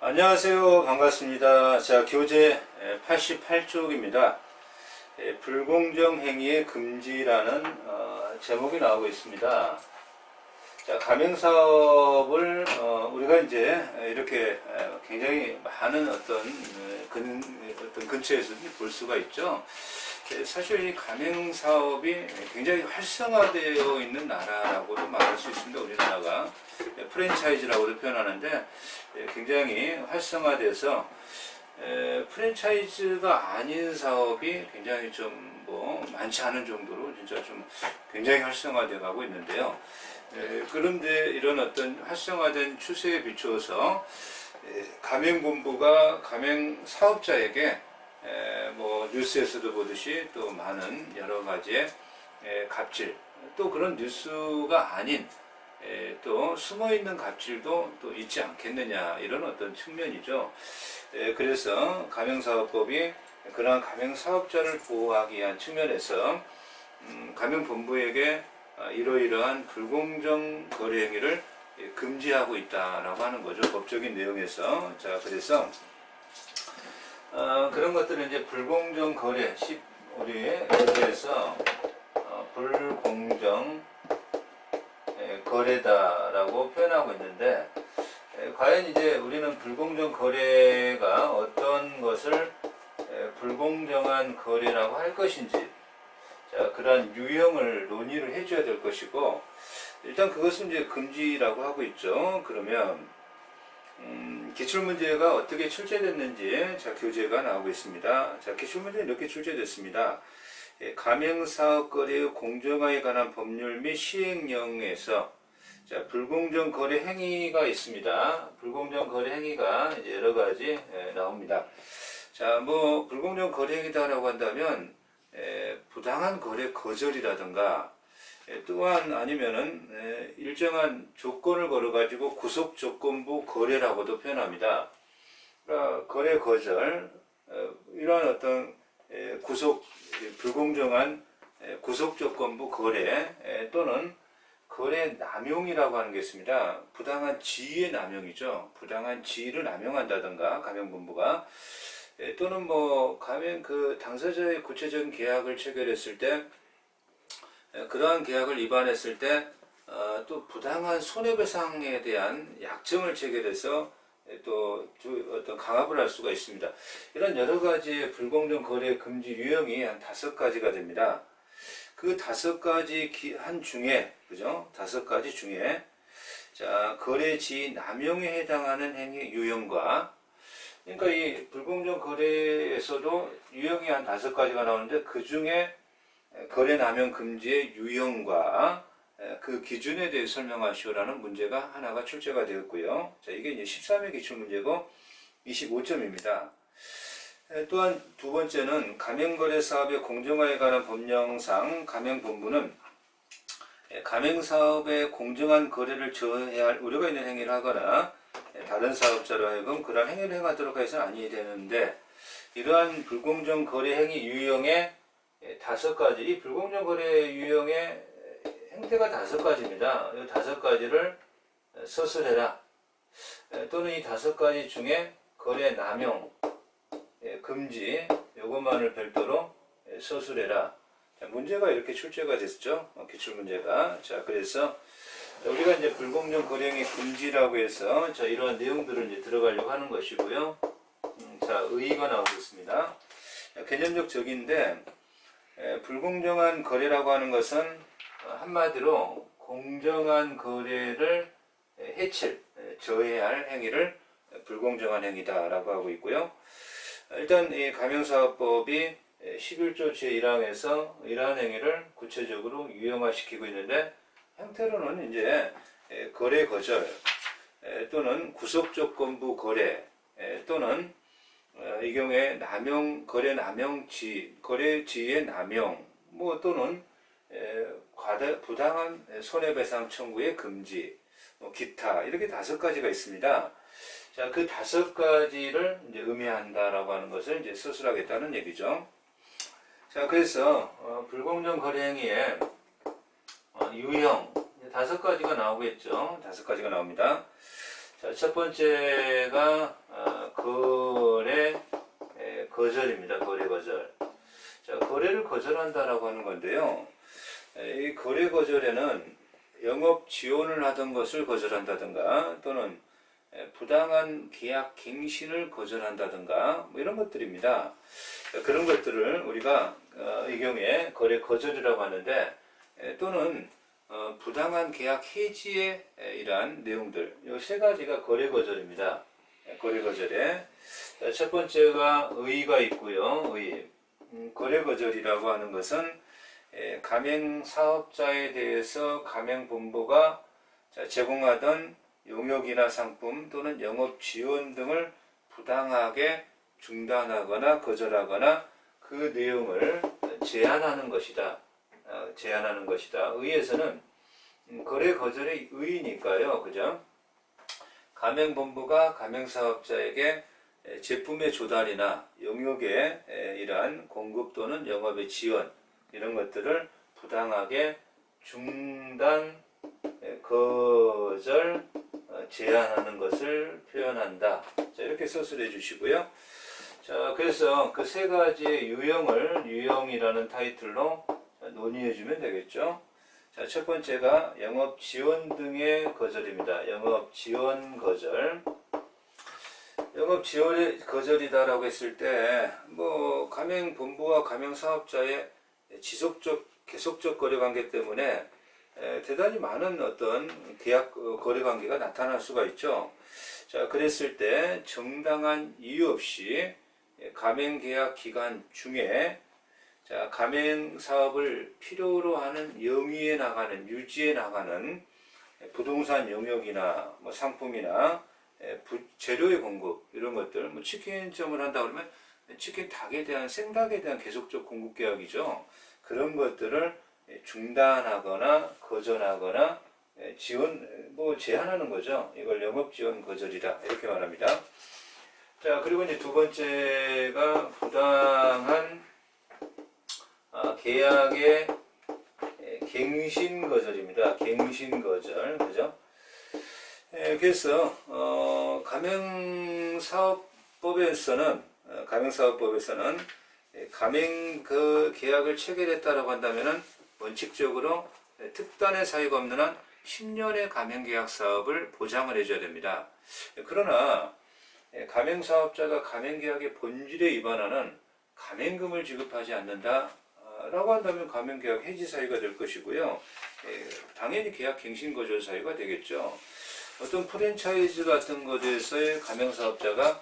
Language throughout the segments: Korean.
안녕하세요. 반갑습니다. 자, 교재 88쪽입니다. 불공정 행위의 금지라는 제목이 나오고 있습니다. 자, 가맹사업을 우리가 이제 이렇게 굉장히 많은 어떤 근처에서 볼 수가 있죠. 사실 이 가맹사업이 굉장히 활성화되어 있는 나라라고도 말할 수 있습니다. 우리나라가 프랜차이즈라고도 표현하는데 굉장히 활성화돼서 프랜차이즈가 아닌 사업이 굉장히 좀 뭐 많지 않은 정도로 진짜 좀 굉장히 활성화되어 가고 있는데요. 그런데 이런 어떤 활성화된 추세에 비추어서 가맹본부가 가맹사업자에게 뭐 뉴스에서도 보듯이 또 많은 여러 가지의 갑질, 또 그런 뉴스가 아닌 또 숨어있는 갑질도 또 있지 않겠느냐, 이런 어떤 측면이죠. 그래서 가맹사업법이 그러한 가맹사업자를 보호하기 위한 측면에서 가맹본부에게 이러이러한 불공정 거래 행위를 금지하고 있다라고 하는 거죠. 법적인 내용에서. 자, 그래서 그런 것들은 이제 불공정 거래, 우리 여기에서 불공정 거래다라고 표현하고 있는데, 과연 이제 우리는 불공정 거래가 어떤 것을 불공정한 거래라고 할 것인지, 자, 그러한 유형을 논의를 해줘야 될 것이고, 일단 그것은 이제 금지라고 하고 있죠. 그러면 기출문제가 어떻게 출제됐는지, 자, 교재가 나오고 있습니다. 자, 기출문제는 이렇게 출제됐습니다. 가맹사업 거래의 공정화에 관한 법률 및 시행령에서, 자, 불공정 거래 행위가 있습니다. 불공정 거래 행위가 이제 여러 가지 나옵니다. 자, 뭐 불공정 거래 행위다라고 한다면 부당한 거래 거절이라든가, 또한 아니면은 일정한 조건을 걸어가지고 구속조건부 거래라고도 표현합니다. 그러니까 거래 거절, 이러한 어떤 불공정한 구속조건부 거래, 또는 거래 남용이라고 하는 게 있습니다. 부당한 지위의 남용이죠. 부당한 지위를 남용한다든가 가맹본부가, 또는 뭐 가맹 당사자의 구체적인 계약을 체결했을 때, 그러한 계약을 위반했을 때 또 부당한 손해배상에 대한 약정을 체결해서 또 어떤 강압을 할 수가 있습니다. 이런 여러 가지의 불공정 거래 금지 유형이 한 5가지가 됩니다. 그 5가지 한 중에, 그죠? 5가지 중에, 자, 거래 지위 남용에 해당하는 행위 유형과, 그러니까 이 불공정 거래에서도 유형이 한 5가지가 나오는데, 그 중에 거래 남용 금지의 유형과 그 기준에 대해 설명하시오라는 문제가 하나가 출제가 되었고요. 자, 이게 이제 13회 기출문제고 25점입니다. 또한 두 번째는 가맹거래 사업의 공정화에 관한 법령상 가맹본부는 가맹사업의 공정한 거래를 저해야 할 우려가 있는 행위를 하거나 다른 사업자로 하여금 그러한 행위를 행하도록 해서는 아니 되는데, 이러한 불공정 거래 행위 유형의 5가지, 이 불공정 거래 유형의 행태가 5가지입니다. 이 5가지를 서술해라, 또는 이 5가지 중에 거래 남용 금지, 요것만을 별도로 서술해라. 자, 문제가 이렇게 출제가 됐죠. 기출문제가. 자, 그래서 우리가 이제 불공정 거래 행위 금지라고 해서, 자, 이러한 내용들을 이제 들어가려고 하는 것이고요. 자, 의의가 나오고 있습니다. 개념적 적인데, 불공정한 거래라고 하는 것은 한마디로 공정한 거래를 해칠, 저해야 할 행위를 불공정한 행위다라고 하고 있고요. 일단 이 가맹사업법이 11조 제1항에서 이러한 행위를 구체적으로 유형화시키고 있는데, 형태로는 이제 거래 거절, 또는 구속조건부 거래, 또는 이 경우에 남용, 거래 남용 거래 지위의 남용, 뭐 또는 부당한 손해배상 청구의 금지, 뭐 기타, 이렇게 5가지가 있습니다. 자, 그 5가지를 이제 의미한다라고 하는 것을 이제 서술하겠다는 얘기죠. 자, 그래서 불공정 거래 행위의 유형 5가지가 나오겠죠. 5가지가 나옵니다. 자, 자, 첫 번째가 거래 거절입니다. 거래 거절. 자, 거래를 거절한다라고 하는 건데요. 이 거래 거절에는 영업 지원을 하던 것을 거절한다든가 또는 부당한 계약 갱신을 거절한다든가 뭐 이런 것들입니다. 그런 것들을 우리가 이 경우에 거래 거절이라고 하는데 또는 부당한 계약 해지의 이러한 내용들, 이 세 가지가 거래 거절입니다. 거래 거절에 첫 번째가 의의가 있고요. 의의. 거래 거절이라고 하는 것은 가맹 사업자에 대해서 가맹본부가 제공하던 용역이나 상품 또는 영업 지원 등을 부당하게 중단하거나 거절하거나 그 내용을 제한하는 것이다. 제한하는 것이다. 의에서는 거래 거절의 의의니까요. 그죠? 가맹본부가 가맹사업자에게 제품의 조달이나 용역의 이러한 공급 또는 영업의 지원 이런 것들을 부당하게 중단, 거절, 제한하는 것을 표현한다. 자, 이렇게 서술해 주시고요. 자, 그래서 그 세 가지의 유형이라는 타이틀로 논의해 주면 되겠죠. 자, 첫 번째가 영업 지원 등의 거절입니다. 영업 지원 거절. 영업 지원의 거절이다라고 했을 때, 뭐, 가맹본부와 가맹사업자의 계속적 거래 관계 때문에 대단히 많은 어떤 계약 거래 관계가 나타날 수가 있죠. 자, 그랬을 때 정당한 이유 없이 가맹 계약 기간 중에 자, 가맹 사업을 필요로 하는 영위에 나가는, 유지에 나가는 부동산 영역이나 뭐 상품이나 재료의 공급 이런 것들, 뭐 치킨점을 한다 그러면 치킨 닭에 대한 생닭에 대한 계속적 공급 계약이죠. 그런 것들을 중단하거나 거절하거나 제한하는 거죠. 이걸 영업 지원 거절이다 이렇게 말합니다. 자, 그리고 이제 두 번째가 부당한 계약의 갱신 거절입니다. 갱신 거절, 그죠? 그래서 가맹사업법에서는 가맹 그 계약을 체결했다라고 한다면은 원칙적으로 특단의 사유가 없는 한 10년의 가맹계약 사업을 보장을 해줘야 됩니다. 그러나 가맹사업자가 가맹계약의 본질에 위반하는 가맹금을 지급하지 않는다 라고 한다면 가맹계약 해지 사유가 될 것이고요. 당연히 계약 갱신 거절 사유가 되겠죠. 어떤 프랜차이즈 같은 것에서의 가맹사업자가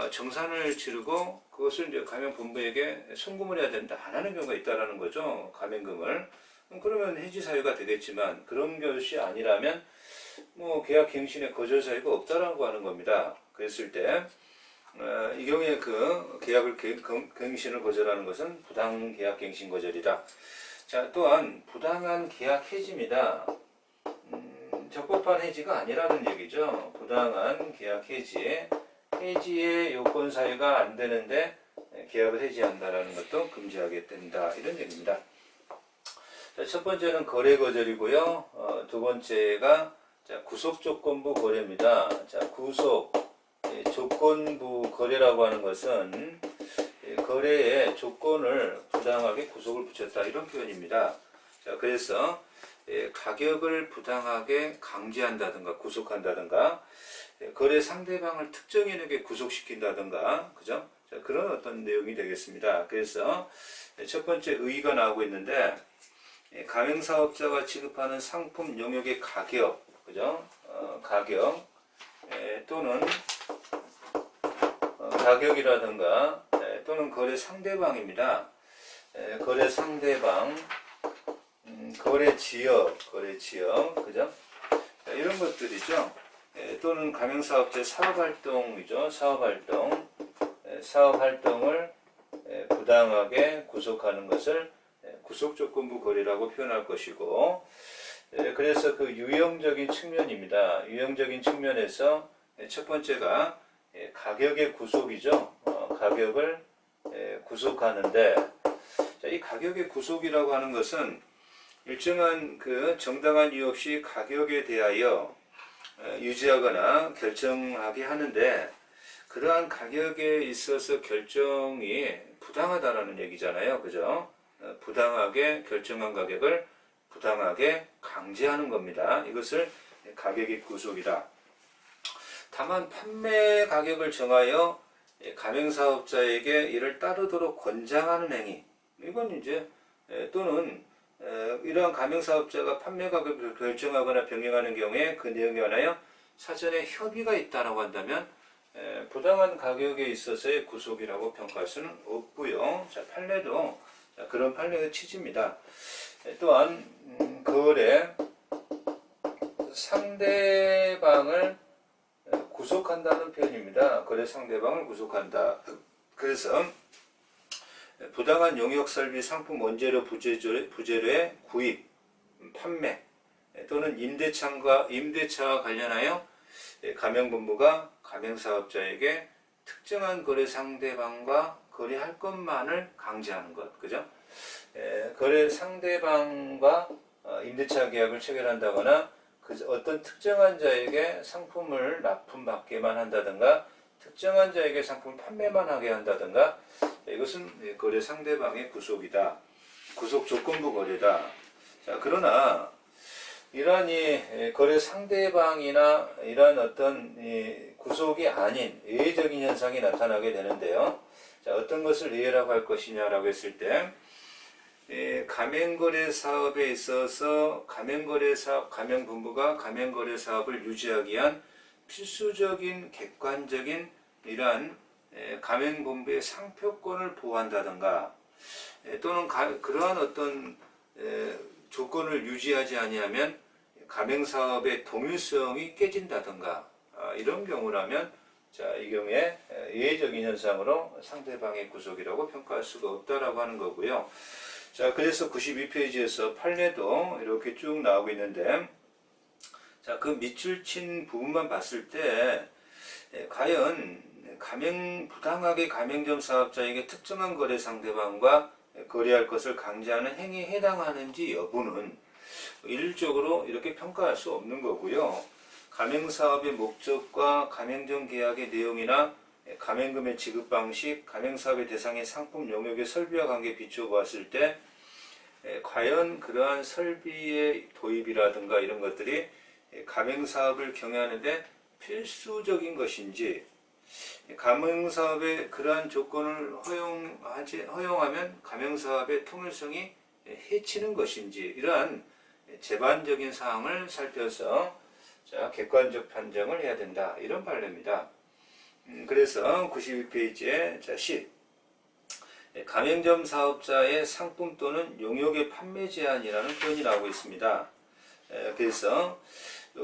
정산을 치르고 그것을 이제 가맹본부에게 송금을 해야 된다 안 하는 경우가 있다라는 거죠. 가맹금을. 그러면 해지 사유가 되겠지만 그런 것이 아니라면 뭐 계약 갱신의 거절 사유가 없다라고 하는 겁니다. 그랬을 때 이 경우에 그 계약을 갱신을 거절하는 것은 부당 계약 갱신 거절이다. 자, 또한 부당한 계약 해지입니다. 적법한 해지가 아니라는 얘기죠. 부당한 계약 해지의 요건 사유가 안 되는데 계약을 해지한다라는 것도 금지하게 된다 이런 얘기입니다. 자, 첫 번째는 거래 거절이고요. 두 번째가 구속조건부 거래입니다. 자, 조건부 거래라고 하는 것은 거래의 조건을 부당하게 구속을 붙였다 이런 표현입니다. 자, 그래서 가격을 부당하게 강제한다든가 구속한다든가 거래 상대방을 특정인에게 구속시킨다든가 그죠? 자, 그런 어떤 내용이 되겠습니다. 그래서 첫 번째 의의가 나오고 있는데 가맹사업자가 지급하는 상품 용역의 가격 그죠? 가격 또는 가격이라든가 또는 거래 상대방입니다. 거래 상대방, 거래 지역, 그죠? 이런 것들이죠. 또는 가맹사업자의 사업활동이죠. 사업활동을 부당하게 구속하는 것을 구속조건부 거래라고 표현할 것이고, 그래서 그 유형적인 측면입니다. 유형적인 측면에서 첫 번째가 가격의 구속이죠. 가격을 구속하는데, 이 가격의 구속이라고 하는 것은 일정한 그 정당한 이유 없이 가격에 대하여 유지하거나 결정하게 하는데 그러한 가격에 있어서 결정이 부당하다라는 얘기잖아요. 그죠? 부당하게 결정한 가격을 부당하게 강제하는 겁니다. 이것을 가격의 구속이다. 다만 판매 가격을 정하여 가맹사업자에게 이를 따르도록 권장하는 행위, 이건 이제 또는 이러한 가맹사업자가 판매 가격을 결정하거나 변경하는 경우에 그 내용에 관하여 사전에 협의가 있다라고 한다면 부당한 가격에 있어서의 구속이라고 평가할 수는 없고요. 자, 판례도 그런 판례의 취지입니다. 또한 거래 상대방을 구속한다는 표현입니다. 거래 상대방을 구속한다. 그래서 부당한 용역 설비 상품 원재료 부재료의 구입, 판매 또는 임대차와 관련하여 가맹본부가 가맹사업자에게 특정한 거래 상대방과 거래할 것만을 강제하는 것, 그죠? 거래 상대방과 임대차 계약을 체결한다거나 어떤 특정한 자에게 상품을 납품받게만 한다든가 특정한 자에게 상품 판매만 하게 한다든가 이것은 거래 상대방의 구속이다. 구속 조건부 거래다. 자, 그러나 이러한 거래 상대방이나 이러한 어떤 구속이 아닌 예외적인 현상이 나타나게 되는데요. 자, 어떤 것을 예외라고 할 것이냐라고 했을 때 가맹거래 사업에 있어서 가맹본부가 가맹거래 사업을 유지하기 위한 필수적인 객관적인 이러한 가맹본부의 상표권을 보호한다든가 또는 그러한 어떤 조건을 유지하지 아니하면 가맹사업의 동일성이 깨진다든가 이런 경우라면 자, 이 경우에 예외적인 현상으로 상대방의 구속이라고 평가할 수가 없다라고 하는 거고요. 자, 그래서 92페이지에서 판례도 이렇게 쭉 나오고 있는데, 자, 그 밑줄 친 부분만 봤을 때, 과연 부당하게 가맹점 사업자에게 특정한 거래 상대방과 거래할 것을 강제하는 행위에 해당하는지 여부는 일률적으로 이렇게 평가할 수 없는 거고요. 가맹사업의 목적과 가맹점 계약의 내용이나 가맹금의 지급 방식, 가맹사업의 대상의 상품 영역의 설비와 관계에 비추어 보았을 때 과연 그러한 설비의 도입이라든가 이런 것들이 가맹사업을 경영하는데 필수적인 것인지 가맹사업의 그러한 조건을 허용하면 가맹사업의 통일성이 해치는 것인지 이러한 제반적인 사항을 살펴서 자, 객관적 판정을 해야 된다. 이런 판례입니다. 그래서 92페이지에 자, 10. 가맹점 사업자의 상품 또는 용역의 판매 제한이라는 표현이 나오고 있습니다. 그래서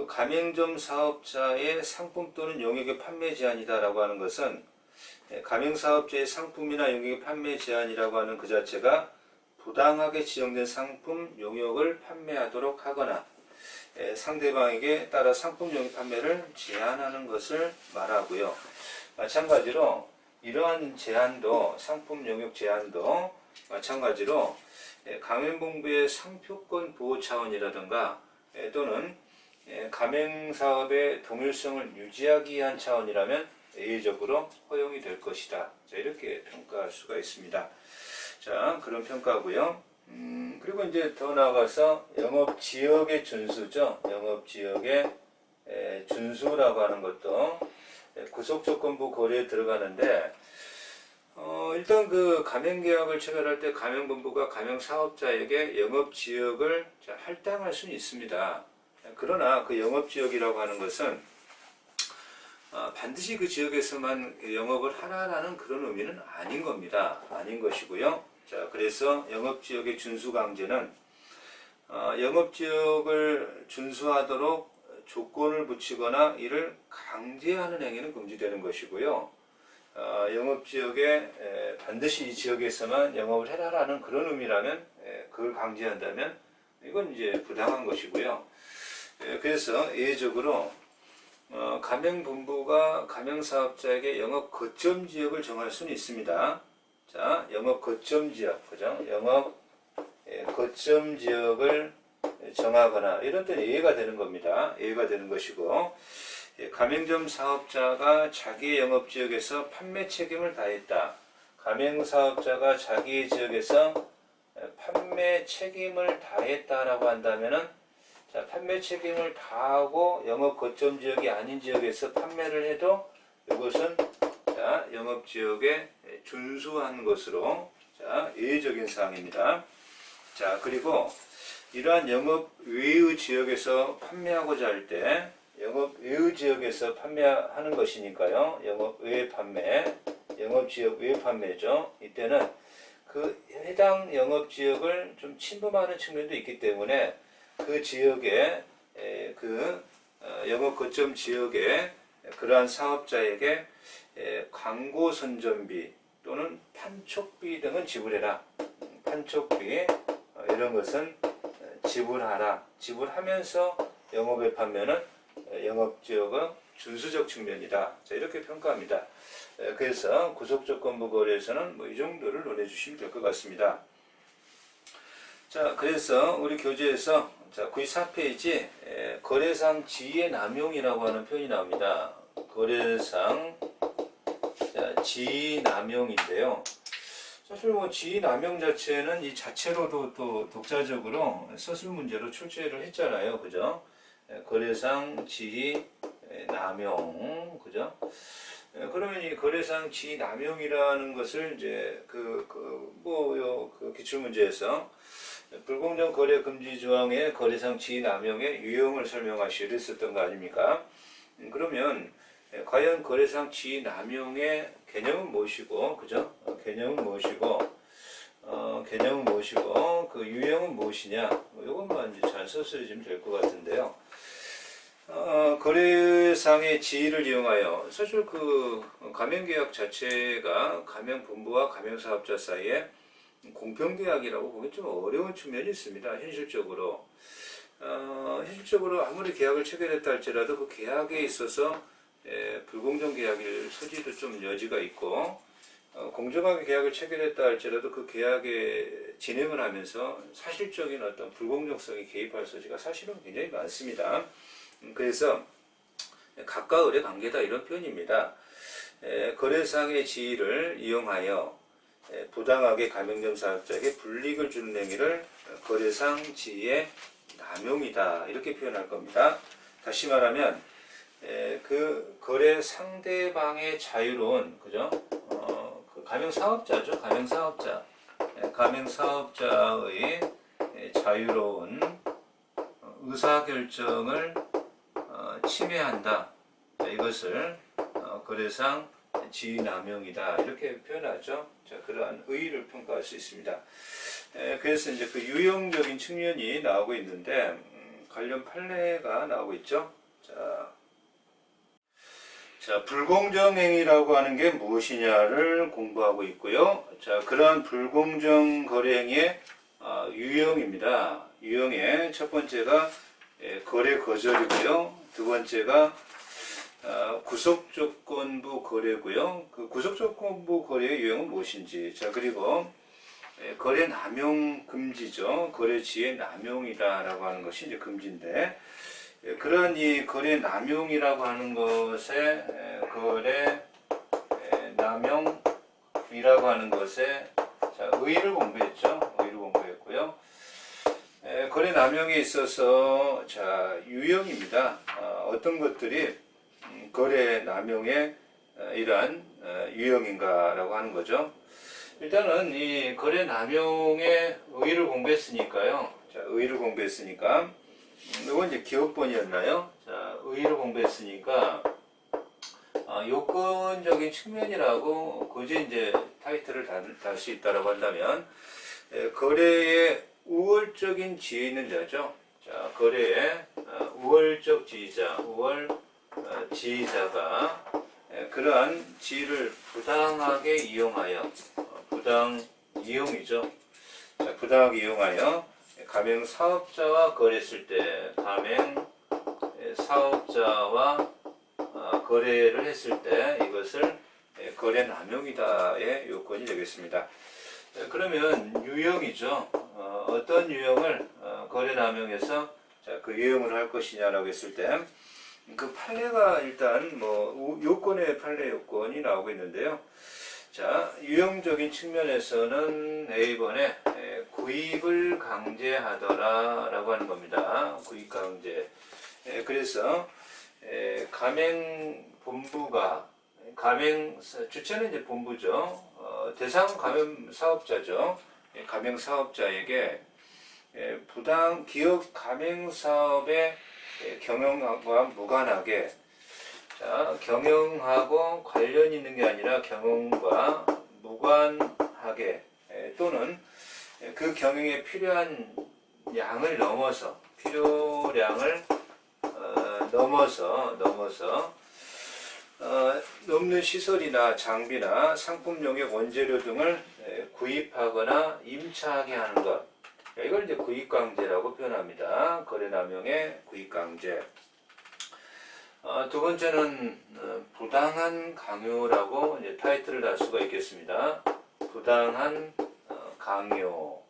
가맹점 사업자의 상품 또는 용역의 판매 제한이다라고 하는 것은 가맹사업자의 상품이나 용역의 판매 제한이라고 하는 그 자체가 부당하게 지정된 상품, 용역을 판매하도록 하거나 상대방에게 따라 상품 용역 판매를 제한하는 것을 말하고요. 마찬가지로 이러한 제한도 상품 용역 제한도 마찬가지로 가맹본부의 상표권 보호 차원이라든가 또는 가맹사업의 동일성을 유지하기 위한 차원이라면 예외적으로 허용이 될 것이다. 자, 이렇게 평가할 수가 있습니다. 자, 그런 평가고요. 그리고 이제 더 나아가서 영업지역의 준수죠. 영업지역의 준수라고 하는 것도 구속조건부 거래에 들어가는데 일단 그 가맹계약을 체결할 때 가맹본부가 가맹사업자에게 영업지역을 할당할 수는 있습니다. 그러나 그 영업지역이라고 하는 것은 반드시 그 지역에서만 영업을 하라라는 그런 의미는 아닌 겁니다. 아닌 것이고요. 자, 그래서 영업지역의 준수강제는 영업지역을 준수하도록 조건을 붙이거나 이를 강제하는 행위는 금지되는 것이고요. 영업지역에 반드시 이 지역에서만 영업을 해라라는 그런 의미라면 그걸 강제한다면 이건 이제 부당한 것이고요. 그래서 예외적으로 가맹본부가 가맹사업자에게 영업 거점 지역을 정할 수는 있습니다. 자, 영업 거점 지역, 그죠? 영업 거점 지역을 정하거나 이런 때 예외가 되는 겁니다. 예외가 되는 것이고, 가맹점 사업자가 자기의 영업지역에서 판매 책임을 다했다. 가맹사업자가 자기 지역에서 판매 책임을 다했다라고 한다면은, 자, 판매 책임을 다하고 영업 거점 지역이 아닌 지역에서 판매를 해도 이것은 자, 영업 지역에 준수한 것으로 자, 예외적인 사항입니다. 자, 그리고 이러한 영업 외의 지역에서 판매하고자 할 때 영업 외의 지역에서 판매하는 것이니까요. 영업 외 판매, 영업 지역 외 판매죠. 이때는 그 해당 영업 지역을 좀 침범하는 측면도 있기 때문에 그 지역에 영업 거점 지역에 그러한 사업자에게 광고 선전비 또는 판촉비 등은 지불해라. 판촉비 이런 것은 지불하라. 지불하면서 영업의 판매는 영업지역의 준수적 측면이다. 자, 이렇게 평가합니다. 그래서 구속조건부 거래에서는 뭐 이 정도를 논해 주시면 될 것 같습니다. 자, 그래서 우리 교재에서 자, 94페이지 거래상 지위의 남용이라고 하는 표현이 나옵니다. 거래상 지위 남용인데요. 사실 뭐 지위 남용 자체는 이 자체로도 또 독자적으로 서술 문제로 출제를 했잖아요. 그죠? 거래상 지위 남용, 그죠? 그러면 이 거래상 지위 남용이라는 것을 이제 그 기출문제에서 불공정 거래 금지 조항의 거래상 지위 남용의 유형을 설명하시려 했었던 거 아닙니까? 그러면 과연 거래상 지위 남용의 개념은 무엇이고, 그죠? 개념은 무엇이고, 그 유형은 무엇이냐? 이것만 이제 잘 써주시면 될 것 같은데요. 거래상의 지위를 이용하여 사실 그 가맹계약 자체가 가맹본부와 가맹사업자 사이에 공평계약이라고 보기 좀 어려운 측면이 있습니다. 현실적으로. 현실적으로 아무리 계약을 체결했다 할지라도 그 계약에 있어서 불공정 계약일 소지도 좀 여지가 있고, 공정하게 계약을 체결했다 할지라도 그 계약에 진행을 하면서 사실적인 어떤 불공정성이 개입할 소지가 사실은 굉장히 많습니다. 그래서 가까울의 관계다 이런 표현입니다. 거래상의 지위를 이용하여 부당하게 가맹점 사업자에게 불이익을 주는 행위를 거래상 지위의 남용이다 이렇게 표현할 겁니다. 다시 말하면 그 거래 상대방의 자유로운, 그죠? 그 가맹사업자죠. 가맹사업자의 자유로운 의사결정을 침해한다. 이것을 거래상 지위 남용이다 이렇게 표현하죠. 자, 그러한 의의를 평가할 수 있습니다. 그래서 이제 그 유형적인 측면이 나오고 있는데 관련 판례가 나오고 있죠. 자, 불공정 행위라고 하는 게 무엇이냐를 공부하고 있고요. 자, 그러한 불공정 거래 행위의 유형입니다. 유형의 첫 번째가 거래 거절이고요. 두 번째가 구속조건부 거래고요. 그 구속조건부 거래의 유형은 무엇인지. 자, 그리고 거래 남용 금지죠. 거래 지위 남용이다라고 하는 것이 이제 금지인데, 그런 이 거래 남용이라고 하는 것에 거래 남용이라고 하는 것에 자, 의의를 공부했죠. 의의를 공부했고요. 거래 남용에 있어서 자, 유형입니다. 어떤 것들이 거래 남용의 이러한 유형인가라고 하는 거죠. 일단은 이 거래 남용의 의의를 공부했으니까요. 자, 의의를 공부했으니까 이건 이제 기업본이었나요? 자, 의의를 공부했으니까 요건적인 측면이라고 굳이 이제 타이틀을 달 수 있다라고 한다면 거래의 우월적인 지위 있는 자죠. 자, 거래의 우월적 지위자, 지위자가 그러한 지위를 부당하게 이용하여 부당 이용이죠. 자, 부당하게 이용하여 가맹 사업자와 거래했을 때 가맹 사업자와 거래를 했을 때 이것을 거래 남용이다의 요건이 되겠습니다. 그러면 유형이죠. 어떤 유형을 거래 남용에서 자, 그 유형을 할 것이냐라고 했을 때 그 판례가 일단 뭐 요건의 판례 요건이 나오고 있는데요. 자, 유형적인 측면에서는 A번에 구입을 강제하더라라고 하는 겁니다. 구입 강제. 그래서 가맹 본부가 주체는 이제 본부죠. 대상 가맹 사업자죠. 가맹 사업자에게 기업 가맹 사업의 경영과 무관하게 자, 경영하고 관련 있는 게 아니라 경영과 무관하게 또는 그 경영에 필요한 양을 넘어서 필요량을 넘는 시설이나 장비나 상품 용역 원재료 등을 구입하거나 임차하게 하는 것. 이걸 이제 구입강제라고 표현합니다. 거래남용의 구입강제. 두 번째는 부당한 강요라고 이제 타이틀을 달 수가 있겠습니다. 부당한 강요.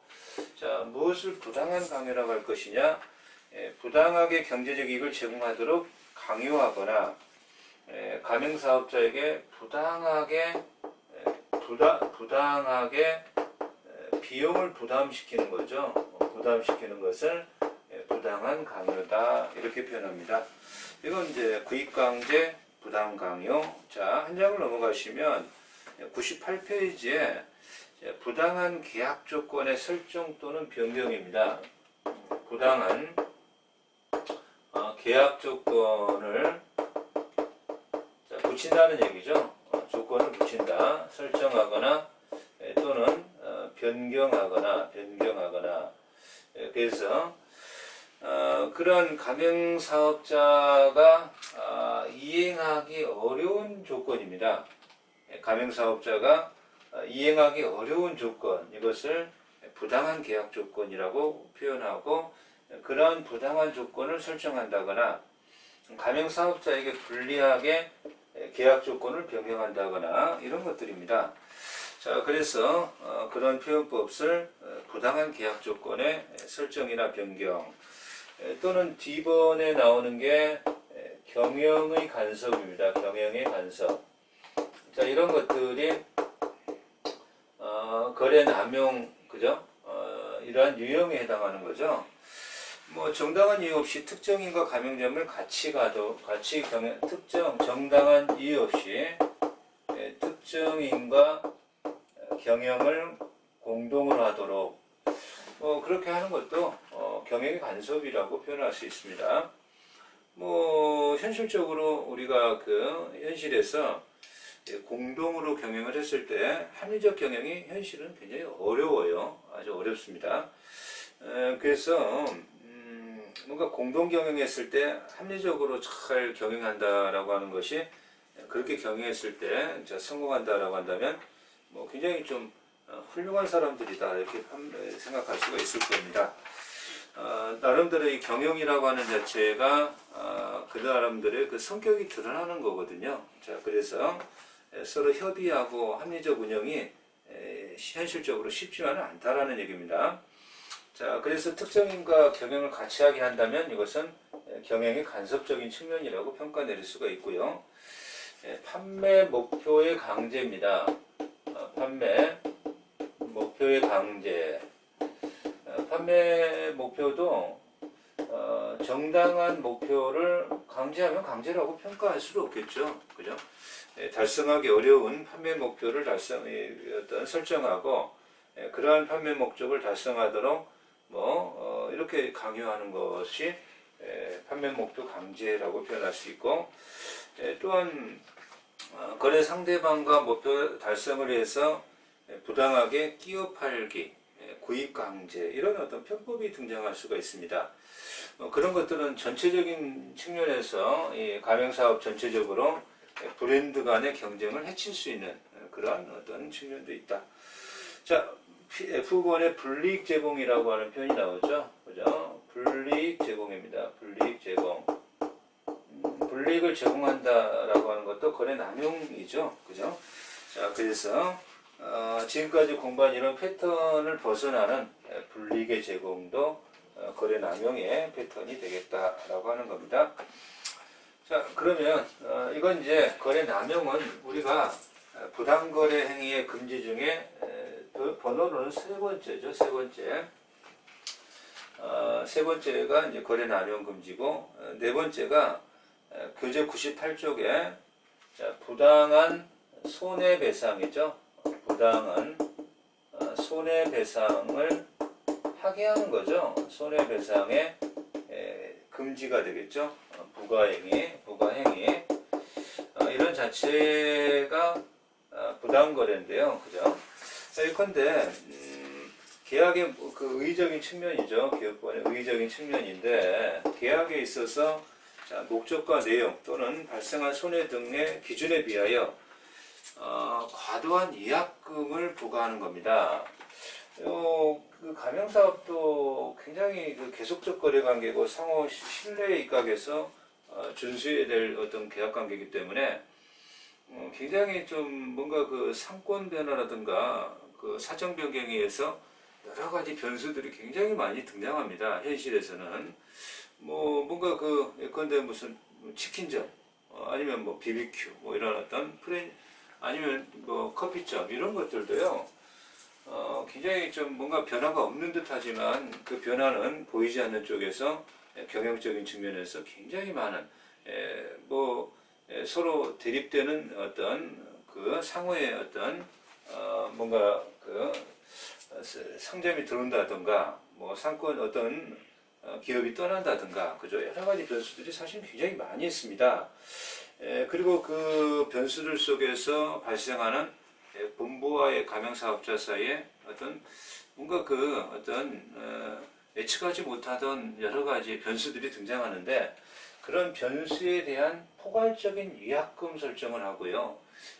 자, 무엇을 부당한 강요라고 할 것이냐? 부당하게 경제적 이익을 제공하도록 강요하거나 가맹사업자에게 부당하게 비용을 부담시키는 거죠. 부담시키는 것을 부당한 강요다 이렇게 표현합니다. 이건 이제 구입강제, 부당강요. 자, 한 장을 넘어가시면 98페이지에 부당한 계약 조건의 설정 또는 변경입니다. 부당한 계약 조건을 붙인다는 얘기죠. 조건을 붙인다, 설정하거나 또는 변경하거나 그래서 그런 가맹사업자가 이행하기 어려운 조건입니다. 가맹사업자가 이행하기 어려운 조건, 이것을 부당한 계약 조건이라고 표현하고 그러한 부당한 조건을 설정한다거나 가맹사업자에게 불리하게 계약 조건을 변경한다거나 이런 것들입니다. 자, 그래서 그런 표현법을 부당한 계약 조건의 설정이나 변경 또는 D번에 나오는 게 경영의 간섭입니다. 경영의 간섭. 자, 이런 것들이 거래 남용, 그죠? 이러한 유형에 해당하는 거죠. 뭐 정당한 이유 없이 특정인과 가맹점을 정당한 이유 없이 특정인과 경영을 공동으로 하도록 그렇게 하는 것도 경영의 간섭이라고 표현할 수 있습니다. 뭐 현실적으로 우리가 현실에서 공동으로 경영을 했을 때 합리적 경영이 현실은 굉장히 어려워요. 아주 어렵습니다. 그래서 뭔가 공동 경영했을 때 합리적으로 잘 경영한다라고 하는 것이 그렇게 경영했을 때 성공한다라고 한다면 뭐 굉장히 좀 훌륭한 사람들이다 이렇게 생각할 수가 있을 겁니다. 나름대로 이 경영이라고 하는 자체가 그 사람들의 그 성격이 드러나는 거거든요. 자, 그래서 서로 협의하고 합리적 운영이 현실적으로 쉽지만은 않다라는 얘기입니다. 자, 그래서 특정인과 경영을 같이 하게 한다면 이것은 경영의 간섭적인 측면이라고 평가 내릴 수가 있고요. 판매 목표의 강제입니다. 판매 목표의 강제. 판매 목표도 정당한 목표를 강제하면 강제라고 평가할 수도 없겠죠. 그죠? 달성하기 어려운 판매 목표를 설정하고 그러한 판매 목적을 달성하도록 이렇게 강요하는 것이 판매 목표 강제라고 표현할 수 있고 또한 거래 상대방과 목표 달성을 위해서 부당하게 끼워 팔기, 구입 강제 이런 어떤 편법이 등장할 수가 있습니다. 그런 것들은 전체적인 측면에서 이 가맹사업 전체적으로 브랜드 간의 경쟁을 해칠 수 있는 그런 어떤 측면도 있다. 자, F번에 불이익 제공이라고 하는 표현이 나오죠. 그죠? 불이익 제공입니다. 불이익 제공. 불이익을 제공한다라고 하는 것도 거래 남용이죠. 그죠? 자, 그래서 지금까지 공부한 이런 패턴을 벗어나는 불이익의 제공도 거래 남용의 패턴이 되겠다라고 하는 겁니다. 자, 그러면 이건 이제 거래 남용은 우리가 부당거래 행위의 금지 중에 번호로는 세 번째죠. 세 번째. 세 번째가 이제 거래 남용 금지고, 네 번째가 교재 98쪽에 부당한 손해배상이죠. 부당한 손해배상을 하게 하는 거죠. 손해배상의 금지가 되겠죠. 부가행위. 이런 자체가 부당거래인데요. 그죠? 예컨대 계약의 그 의의적인 측면이죠. 기업권의 의의적인 측면인데, 계약에 있어서 목적과 내용 또는 발생한 손해 등의 기준에 비하여 과도한 위약금을 부과하는 겁니다. 그 가맹사업도 굉장히 그 계속적 거래 관계고 상호 신뢰에 입각해서 준수해야 될 어떤 계약 관계이기 때문에 굉장히 좀 뭔가 그 상권 변화라든가 그 사정 변경에 의해서 여러 가지 변수들이 굉장히 많이 등장합니다. 현실에서는 뭐 뭔가 그 예컨대 무슨 치킨점 아니면 뭐 BBQ 뭐 이런 어떤 아니면 뭐 커피점 이런 것들도요. 굉장히 좀 뭔가 변화가 없는 듯 하지만 그 변화는 보이지 않는 쪽에서 경영적인 측면에서 굉장히 많은 서로 대립되는 어떤 그 상호의 어떤 뭔가 그 상점이 들어온다든가 뭐 상권 어떤 기업이 떠난다든가 그죠. 여러 가지 변수들이 사실 굉장히 많이 있습니다. 그리고 그 변수들 속에서 발생하는 본부와의 가맹사업자 사이에 어떤 뭔가 그 어떤 예측하지 못하던 여러 가지 변수들이 등장하는데, 그런 변수에 대한 포괄적인 위약금 설정을 하고요.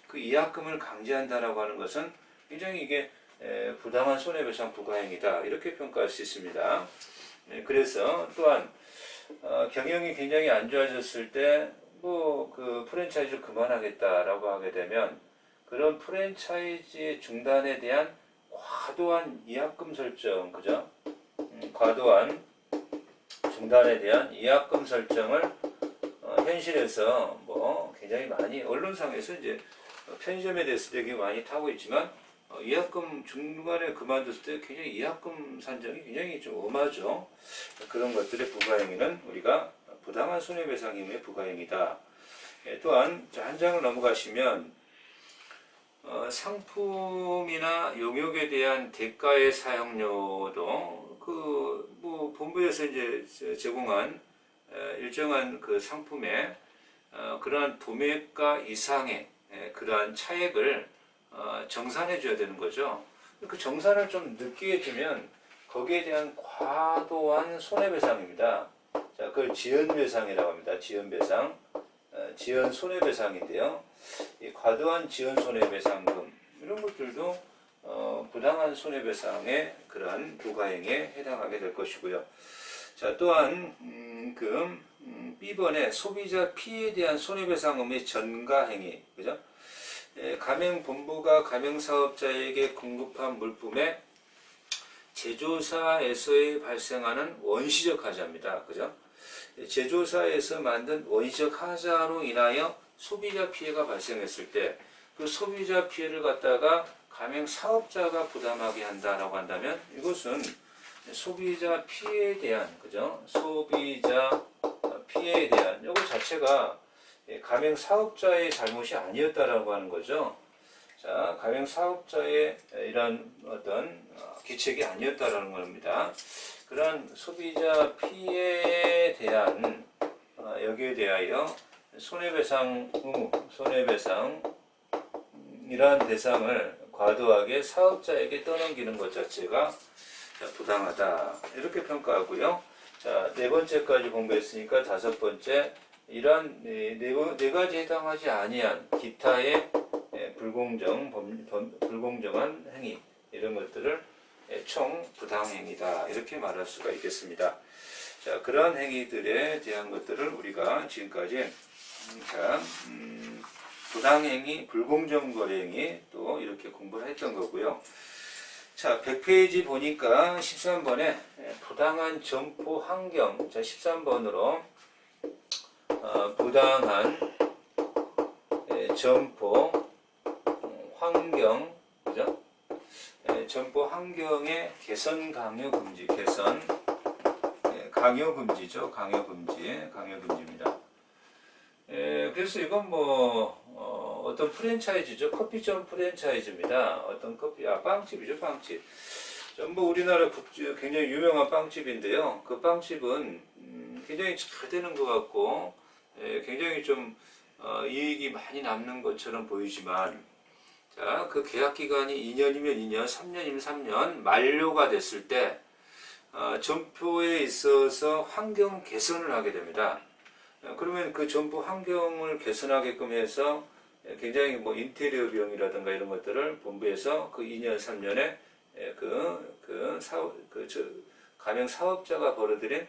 그 위약금을 강제한다라고 하는 것은 굉장히 이게 부당한 손해배상 부가행위다 이렇게 평가할 수 있습니다. 그래서 또한 경영이 굉장히 안 좋아졌을 때 뭐 그 프랜차이즈를 그만하겠다라고 하게 되면 그런 프랜차이즈의 중단에 대한 과도한 위약금 설정, 그죠? 과도한 중단에 대한 위약금 설정을 현실에서 뭐 굉장히 많이 언론상에서 이제 편의점에 대해서 되게 많이 타고 있지만 위약금 중간에 그만뒀을 때 굉장히 위약금 산정이 굉장히 좀 엄하죠. 그런 것들의 부가행위는 우리가 부당한 손해배상 의무의 부가행위다. 또한 한 장을 넘어가시면 상품이나 용역에 대한 대가의 사용료도 그 뭐 본부에서 이제 제공한 일정한 그 상품에 그러한 도매가 이상의 그러한 차액을 정산해 줘야 되는 거죠. 그 정산을 좀 늦게 해주면 거기에 대한 과도한 손해배상입니다. 자, 그걸 지연배상이라고 합니다. 지연배상, 지연 손해배상인데요. 이 과도한 지연 손해배상금 이런 것들도 부당한 손해배상의 그러한 부가행위에 해당하게 될 것이고요. 자, 또한 B번에 소비자 피해에 대한 손해배상 의무의 전가행위, 그죠? 가맹본부가 가맹사업자에게 공급한 물품의 제조사에서의 발생하는 원시적 하자입니다. 그죠? 제조사에서 만든 원시적 하자로 인하여 소비자 피해가 발생했을 때 그 소비자 피해를 갖다가 가맹사업자가 부담하게 한다라고 한다면 이것은 소비자 피해에 대한, 그죠? 소비자 피해에 대한 이거 자체가 가맹사업자의 잘못이 아니었다라고 하는 거죠. 자, 가맹사업자의 이런 어떤 기책이 아니었다라는 겁니다. 그러한 소비자 피해에 대한 여기에 대하여 손해배상 의무, 손해배상이라는 대상을 과도하게 사업자에게 떠넘기는 것 자체가 부당하다 이렇게 평가하고요. 자, 네 번째까지 공부했으니까 다섯 번째, 이러한 네 가지 해당하지 아니한 기타의 불공정한 행위 이런 것들을 총 부당행위다 이렇게 말할 수가 있겠습니다. 자, 그러한 행위들에 대한 것들을 우리가 지금까지 부당행위, 불공정거래행위 또 이렇게 공부를 했던 거고요. 자, 100페이지 보니까 13번에 부당한 점포 환경, 자, 13번으로 부당한 점포 환경, 그죠? 점포 환경의 개선 강요 금지, 개선 강요 금지죠. 강요 금지입니다. 그래서 이건 뭐 어떤 프랜차이즈죠. 커피점 프랜차이즈입니다. 어떤 빵집이죠. 빵집. 전부 우리나라 굉장히 유명한 빵집인데요. 그 빵집은 굉장히 잘 되는 것 같고 굉장히 좀 이익이 많이 남는 것처럼 보이지만, 자, 그 계약 기간이 2년이면 2년, 3년이면 3년 만료가 됐을 때 점포에 있어서 환경 개선을 하게 됩니다. 그러면 그 점포 환경을 개선하게끔 해서 굉장히 뭐 인테리어 비용이라든가 이런 것들을 본부에서 그 2년, 3년에 가맹 사업자가 벌어들인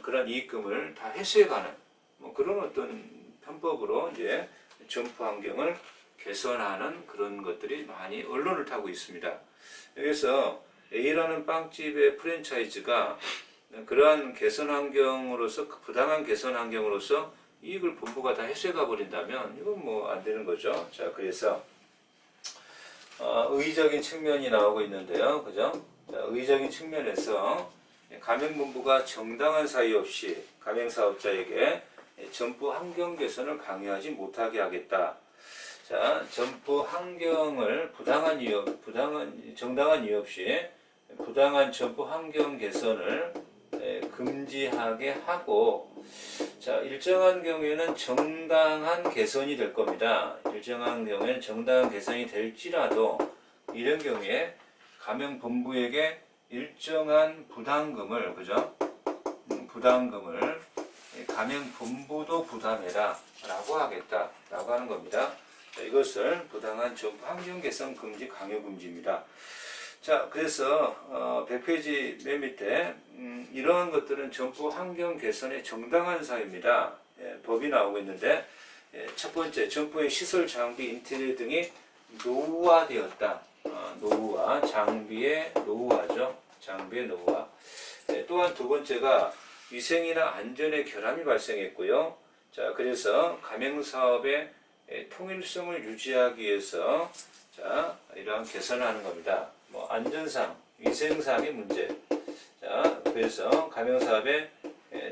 그런 이익금을 다 회수해가는 뭐 그런 어떤 편법으로 이제 점포 환경을 개선하는 그런 것들이 많이 언론을 타고 있습니다. 그래서 A라는 빵집의 프랜차이즈가 그러한 개선 환경으로서, 부당한 개선 환경으로서 이익을 본부가 다 회수해가 버린다면 이건 뭐 안 되는 거죠. 자, 그래서 의의적인 측면이 나오고 있는데요. 그죠? 자, 의의적인 측면에서 가맹본부가 정당한 사유 없이 가맹사업자에게 점포 환경 개선을 강요하지 못하게 하겠다. 자, 점포 환경을 정당한 이유 없이 부당한 점포 환경 개선을 금지하게 하고, 자, 일정한 경우에는 정당한 개선이 될 겁니다. 일정한 경우에는 정당한 개선이 될지라도 이런 경우에 가맹본부에게 일정한 부담금을, 그죠? 부담금을 가맹본부도 부담해라 라고 하겠다 라고 하는 겁니다. 자, 이것을 부당한 점포 환경 개선 금지 강요 금지입니다. 자, 그래서 100페이지 맨 밑에 이러한 것들은 점포 환경 개선의 정당한 사유입니다. 법이 나오고 있는데, 첫 번째, 점포의 시설, 장비, 인테리어 등이 노후화되었다. 노후화, 장비의 노후화죠. 장비의 노후화. 또한 두 번째가 위생이나 안전의 결함이 발생했고요. 자, 그래서 가맹사업의 통일성을 유지하기 위해서 자, 이러한 개선을 하는 겁니다. 뭐 안전상, 위생상의 문제. 자, 그래서 가맹사업의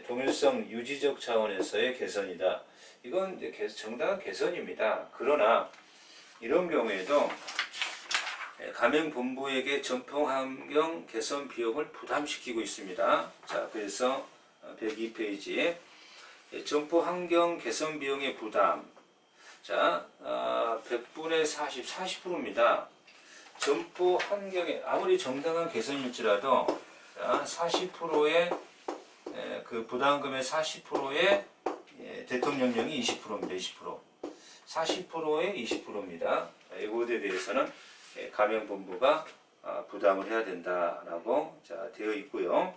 동일성 유지적 차원에서의 개선이다. 이건 이제 정당한 개선입니다. 그러나 이런 경우에도 가맹본부에게 점포 환경 개선 비용을 부담시키고 있습니다. 자, 그래서 102페이지 점포 환경 개선 비용의 부담. 자, 100분의 40%입니다. 점포 환경에 아무리 정당한 개선일지라도 40%의 그 부담금의 40%의 대통령령이 20%입니다. 20%. 40%의 20%입니다. 이것에 대해서는 가맹본부가 부담을 해야 된다라고 되어 있고요.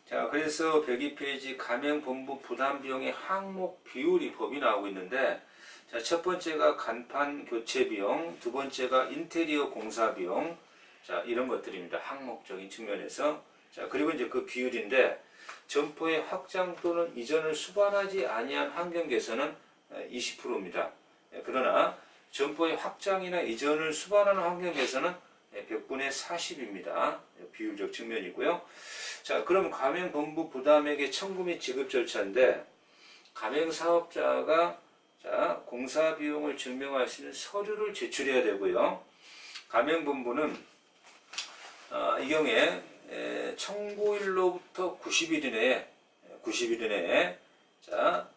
자, 그래서 102페이지 가맹본부 부담 비용의 항목 비율이 법이 나오고 있는데, 자, 첫 번째가 간판 교체 비용, 두 번째가 인테리어 공사 비용, 자, 이런 것들입니다. 항목적인 측면에서. 자, 그리고 이제 그 비율인데, 점포의 확장 또는 이전을 수반하지 아니한 환경 개선은 20%입니다. 그러나 점포의 확장이나 이전을 수반하는 환경 개선은 100분의 40입니다. 비율적 측면이고요. 자, 그럼 가맹본부 부담액의 청구 및 지급 절차인데, 가맹사업자가 자, 공사 비용을 증명할 수 있는 서류를 제출해야 되고요. 가맹본부는 이 경우에 청구일로부터 90일 이내에 자,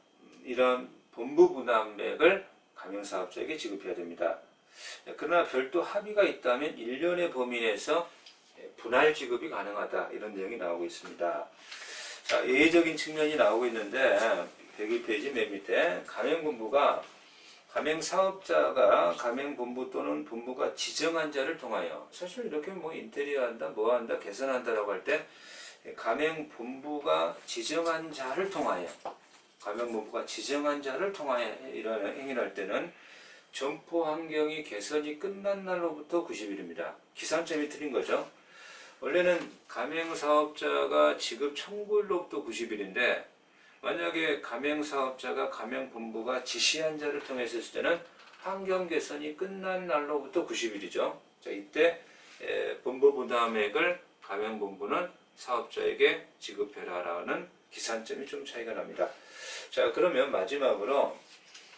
이런 본부 부담액을 가맹사업자에게 지급해야 됩니다. 그러나 별도 합의가 있다면 1년의 범위 내에서 분할 지급이 가능하다. 이런 내용이 나오고 있습니다. 자, 예외적인 측면이 나오고 있는데 102페이지 맨 밑에 가맹본부가 가맹사업자가 가맹본부 또는 본부가 지정한 자를 통하여, 사실 이렇게 뭐 인테리어 한다, 뭐 한다, 개선한다라고 할 때 가맹본부가 지정한 자를 통하여, 가맹본부가 지정한 자를 통하여 이런 행위를 할 때는 점포 환경이 개선이 끝난 날로부터 90일입니다. 기산점이 틀린 거죠. 원래는 가맹사업자가 지급 청구일로부터 90일인데 만약에 가맹사업자가 가맹본부가 지시한 자를 통해서 했을 때는 환경 개선이 끝난 날로부터 90일이죠. 자, 이때 본부부담액을 가맹본부는 사업자에게 지급해라라는 기산점이 좀 차이가 납니다. 자, 그러면 마지막으로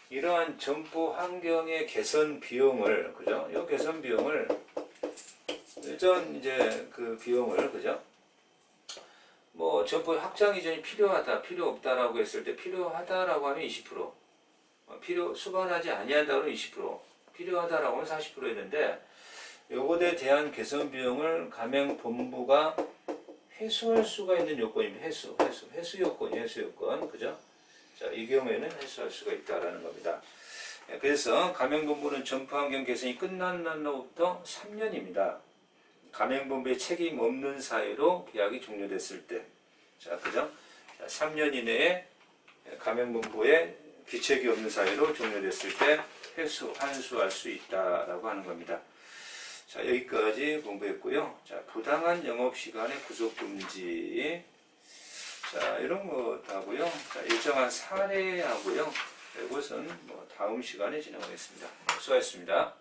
이러한 점포 환경의 개선 비용을, 그죠? 이 개선 비용을 일전 이제 그 비용을, 그죠? 뭐 점포 확장 이전이 필요하다, 필요 없다라고 했을 때 필요하다라고 하면 20%, 수반하지 아니한다고 하면 20%, 필요하다라고 하면 40% 했는데 요것에 대한 개선 비용을 가맹본부가 회수할 수가 있는 요건입니다. 회수 요건, 그죠? 자, 이 경우에는 회수할 수가 있다라는 겁니다. 그래서 가맹본부는 점포 환경 개선이 끝난 날로부터 3년입니다. 가맹본부의 책임 없는 사유로 계약이 종료됐을 때, 자, 그죠? 자, 3년 이내에 가맹본부의 귀책이 없는 사유로 종료됐을 때 환수할 수 있다라고 하는 겁니다. 자, 여기까지 공부했고요. 자, 부당한 영업시간의 구속금지. 자, 이런 거 하고요. 자, 일정한 사례하고요. 이것은 뭐 다음 시간에 진행하겠습니다. 수고하셨습니다.